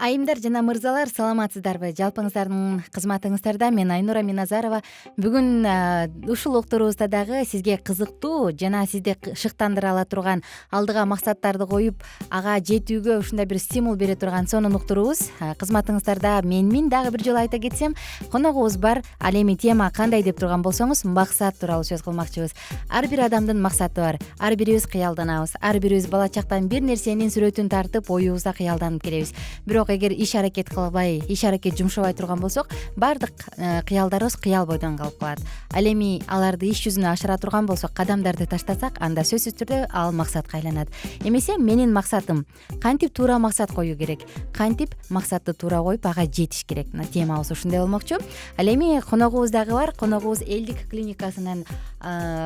Айымдар жана мырзалар, саламатсыздарбы? Жалпыңыздардын кызматыңыздарда мен Айнура Миназарова. Бүгүн ушул уктуруубузда дагы сизге кызыктуу жана сизди шыктандыра ала турган, алдыга максаттарды коюп, ага жетүүгө ушундай бир стимул бере турган сонун уктуруубуз. Кызматыңыздарда менмин. Дагы бир жолу айта кетсем, коногубуз бар. Ал эми тема кандай деп турган болсоңуз, максат тууралуу сөз кылмакчыбыз. Ар бир адамдын максаты бар. Ар бирибиз кыялданабыз. Ар бирибиз бала чактан бир нерсенин сүрөтүн тартып, оюбузда кыялданып келебиз. Бирок эгер иш аракет кылбай, иш аракет жумшабай турган болсок, баардык кыялдарыбыз кыял бойдон калып калат. Ал эми аларды иш жүзүнө ашыра турган болсок, кадамдарды таштасак, анда сөзсүз түрдө ал максатка айланат. Эмесе менин максатым кантип туура максат коюу керек, кантип максатты туура коюп ага жетиш керек. Темабыз ушундай болмокчу. Ал эми коногубуз дагы бар. Коногубуз Элдик клиникасынын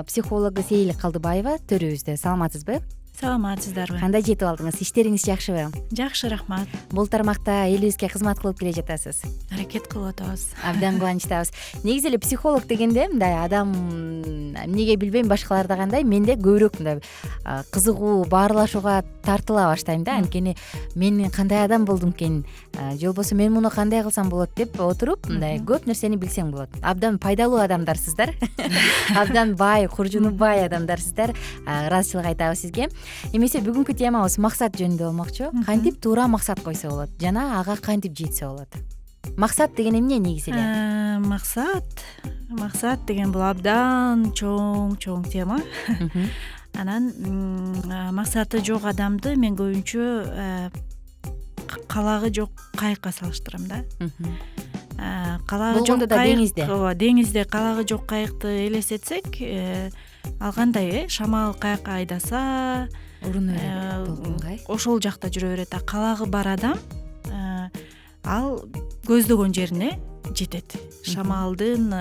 психологу Сейил Калдыбаева төрүбүздө. Саламатсызбы? Саламатсыздарбы? Кандай жетип алдыңыз? Иштериңиз жакшыбы? Жакшы, рахмат. Бул тармакта элибизге кызмат кылып келе жатасыз. Аракет кылып атабыз. Абдан кубанычтабыз. Негизи эле психолог дегенде мындай адам, эмнеге билбейм, башкаларда кандай, менде көбүрөөк мындай кызыгуу, баарлашууга тартыла баштайм да. Анткени мен кандай адам болдум экен, же болбосо мен муну кандай кылсам болот деп отуруп, мындай көп нерсени билсең болот. Абдан пайдалуу адамдарсыздар. Абдан бай, куржуну бай адамдарсыздар. Ыраазычылык айтабыз сизге. Эмесе бүгүнкү темабыз максат жөнүндө болмокчу. Кантип туура максат койсо болот жана ага кантип жетсе болот? Максат деген эмне негизи эле? Максат деген бул абдан чоң тема. Анан максаты жок адамды мен көбүнчө калагы жок кайыкка салыштырам да. Калагы жок кайык, деңизде калагы жок кайыкты элестетсек, ал кандай, шамал каяка айдаса уруна берет, ошол жакта жүрө берет. Калагы бар адам ал көздөгөн жерине жетет. Шамалдын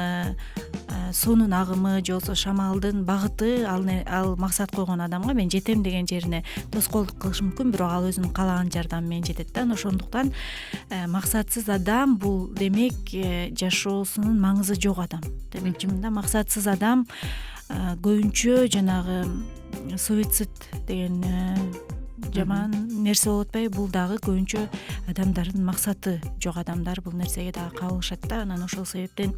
суунун агымы же болбосо шамалдын багыты ал максат койгон адамга мен жетем деген жерине тоскоолдук кылышы мүмкүн, бирок ал өзүнүн каалаган жардамы менен жетет да. Ошондуктан максатсыз адам бул демек жашоосунун маңызы жок адам демекчимин да. Максатсыз адам көбүнчө жанагы суицид деген жаман нерсе болуп атпайбы? Бул дагы көбүнчө адамдардын максаты жок адамдар бул нерсеге дагы кабылышат да. Анан ошол себептен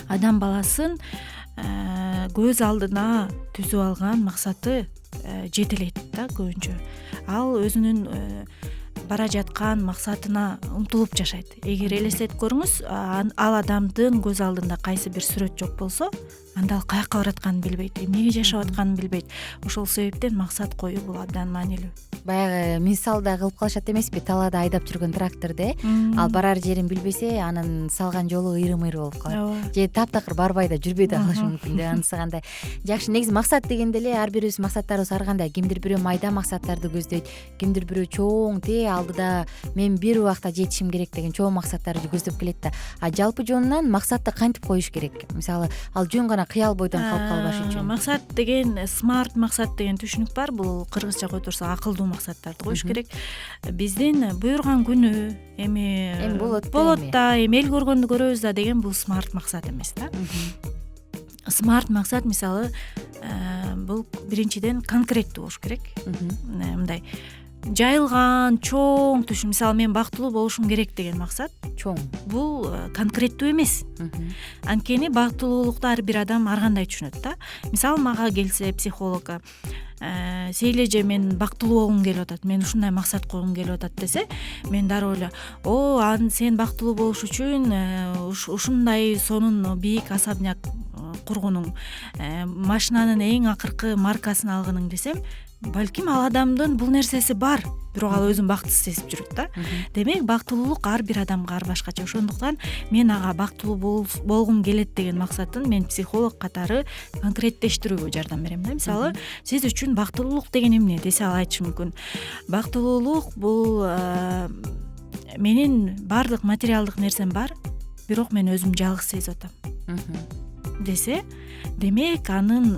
адам баласын көз алдына түзүп алган максаты жетелейт да көбүнчө. Ал өзүнүн бара жаткан максатына умтулуп жашайт. Эгер элестетип көрүңүз, ал адамдын көз алдында кайсы бир сүрөт жок болсо, анда ал каяка баратканын билбейт, эмнеге жашап атканын билбейт. Ошол себептен максат коюу бул абдан маанилүү. Баягы мисалда кылып калышат эмеспи? Талаада айдап жүргөн тракторду, ал барар жерин билбесе, анын салган жолу ыйрым-ыйры болуп калат. Же таптакыр барбай да жүрбөй да калышы мүмкүн да. Анысы кандай? Жакшы, негизи максат дегенде эле ар бирибиз максаттарыбыз ар кандай. Кимдир бирөө майда максаттарды көздөйт, кимдир бирөө чоң, алдыда мен бир убакта жетишим керек деген чоң максаттарды көздөп келет да. Жалпы жонунан максатты кантип коюш керек? Мисалы, ал жөн гана кыял бойдон калып калбаш үчүн. Максат деген, смарт максат деген түшүнүк бар. Бул кыргызча койторсо акылдуу максаттарды коюш керек. Биздин буйрган күнү эми болот да, эми эл көргөндү көрөбүз да деген бул смарт максат эмес да. Смарт максат мисалы бул биринчиден конкреттүү болуш керек. Мындай жайылган чоң түшүн. Мисалы, мен бактылуу болушум керек деген максат чоң. Бул конкреттүү эмес. Анткени бактылуулукту ар бир адам ар кандай түшүнөт да. Мисалы, мага келсе психологко, Сейил эже, мен бактылуу болгум келип атат, мен ушундай максат койгум келип атат десе, мен дароо эле, сен бактылуу болуш үчүн ушундай сонун бийик особняк кургунуң, машинанын эң акыркы маркасын алгының десем, балким ал адамдын бул нерсеси бар, бирок ал өзүн бактысыз сезип жүрөт да. Демек бактылуулук ар бир адамга ар башкача. Ошондуктан мен ага бактылуу болгум келет деген максатын мен психолог катары конкреттештирүүгө жардам берем да. Мисалы, сиз үчүн бактылуулук деген эмне десе, ал айтышы мүмкүн. Бактылуулук бул менин баардык материалдык нерсем бар, бирок мен өзүм жалгыз сезип атам десе, демек анын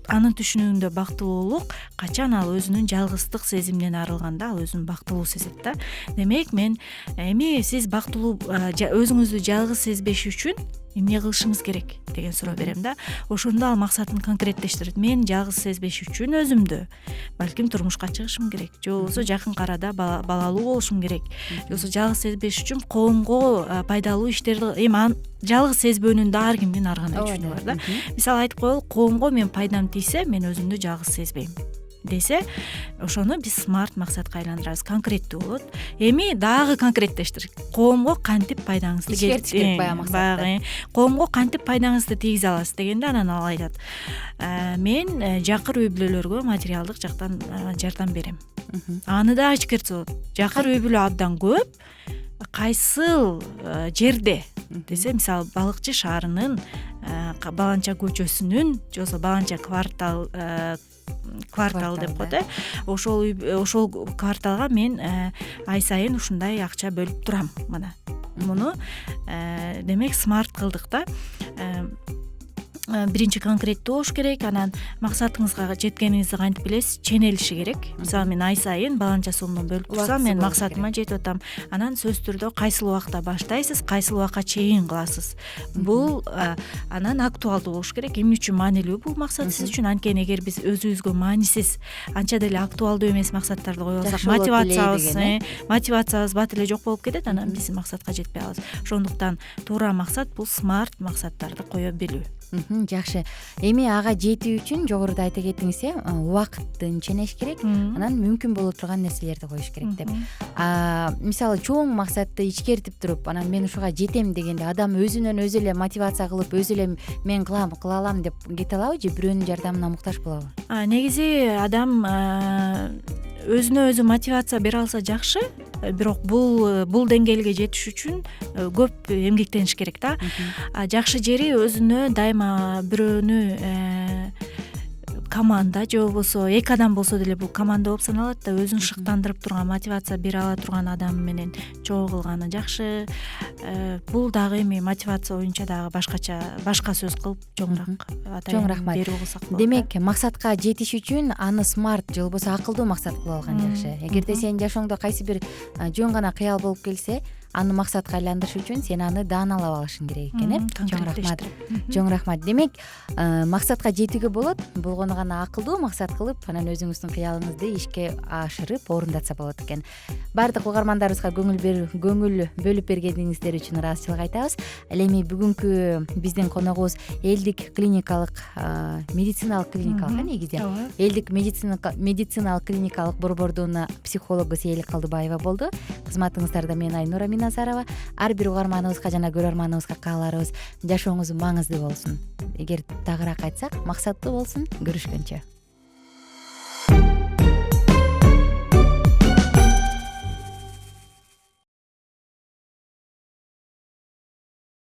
түшүнүгүндө бактылуулук качан ал өзүнүн жалгыздык сезиминен арылганда ал өзүн бактылуу сезет да. Демек мен сиз бактылуу өзүңүздү жалгыз сезбеш үчүн эмне кылышыңыз керек деген суроо берем да. Ошондо ал максатын конкреттештирет. Мен жалгыз сезбеш үчүн өзүмдү балким турмушка чыгышым керек, же болбосо жакын арада балалуу болушум керек, же болбосо жалгыз сезбеш үчүн коомго пайдалуу иштерди. Эми жалгыз сезбөөнүн да ар кимдин ар кандай түшүнүгү бар да. Мисалы айтып коелу, коомго мен пайдам тийсе, мен өзүмдү жалгыз сезбейм десе, ошону биз смарт максатка айландырабыз, конкреттүү болот. Эми дагы конкреттештир. Коомго кантип пайдаңызды ишкертиш керек баягы коомго кантип пайдаңызды тийгизе аласыз дегенде, анан ал айтат: мен жакыр үй бүлөлөргө материалдык жактан жардам берем. Аны да ичкертсе болот. Жакыр үй бүлө абдан көп, кайсыл жерде десе, мисалы Балыкчы шаарынын Баланча көчөсүнүн, же болбосо Баланча квартал деп коет. Ошол кварталга мен ай сайын ушундай акча бөлүп турам. Мына муну демек смарт кылдык да. Биринчи конкреттүү болуш керек, анан максатыңызга жеткениңизди кантип билесиз? Ченелиши керек. Мисалы мен ай сайын баланча сомдон бөлүп турсам, мен максатыма жетип атам. Анан сөзсүз түрдө кайсыл убакта баштайсыз, кайсыл убакка чейин кыласыз. Бул анан актуалдуу болуш керек. Эмне үчүн маанилүү бул максат сиз үчүн? Анткени эгер биз өзүбүзгө маанисиз, анча деле актуалдуу эмес максаттарды кое алсак, мотивациябыз бат эле жок болуп кетет, анан биз максатка жетпей калабыз. Ошондуктан туура максат бул смарт максаттарды кое билүү. Жакшы. Эми ага жетүү үчүн жогоруда айта кетиңиз, убакыттын ченеш керек, анан мүмкүн боло турган нерселерди коюш керек деп. Мисалы чоң максатты ичкертип туруп, анан мен ушуга жетем дегенде, адам өзүнөн өзү эле мотивация кылып, өзү эле мен кыла алам деп кете алабы, же бирөөнүн жардамына муктаж болобу? Негизи адам өзүнө өзү мотивация бере алса жакшы, бирок бул деңгээлге жетиш үчүн көп эмгектениш керек да. Жакшы жери өзүнө дайыма бирөөнү команда, же болбосо эки адам болсо деле бул команда болуп саналат да, өзүн шыктандырып турган, мотивация бере ала турган адам менен чогуу кылганы жакшы. Бул дагы эми мотивация боюнча дагы башка сөз кылып чоң рахмат берүү кылсак болот. Демек, максатка жетиш үчүн аны смарт же болбосо акылдуу максат кылып алган жакшы. Эгерде сенин жашооңдо кайсы бир жөн гана кыял болуп келсе, аны максатка айландырыш үчүн сен аны дааналап алышың керек экен, Чоң рахмат. Чоң рахмат. Демек, максатка жетүүгө болот, болгону гана акылдуу максат кылып, анан өзүңүздүн кыялыңызды ишке ашырып орундатса болот экен. Баардык угармандарыбызга көңүл бөлүп бергениңиздер үчүн ыраазычылык айтабыз. Ал эми бүгүнкү биздин коногубуз элдик клиникалык медициналык клиникалык негизи. Элдик медициналык клиникалык борбордун психологу Сейли Калдыбаева болду. Кызматыңыздарда мен Айнура Миназарова. Ар бир угарманыбызга жана көрөрманыбызга кааларыбыз жашооңуз маңызды болсун. Эгер тагыраак айтсак, максаттуу болсун. Көрүшкөнчө.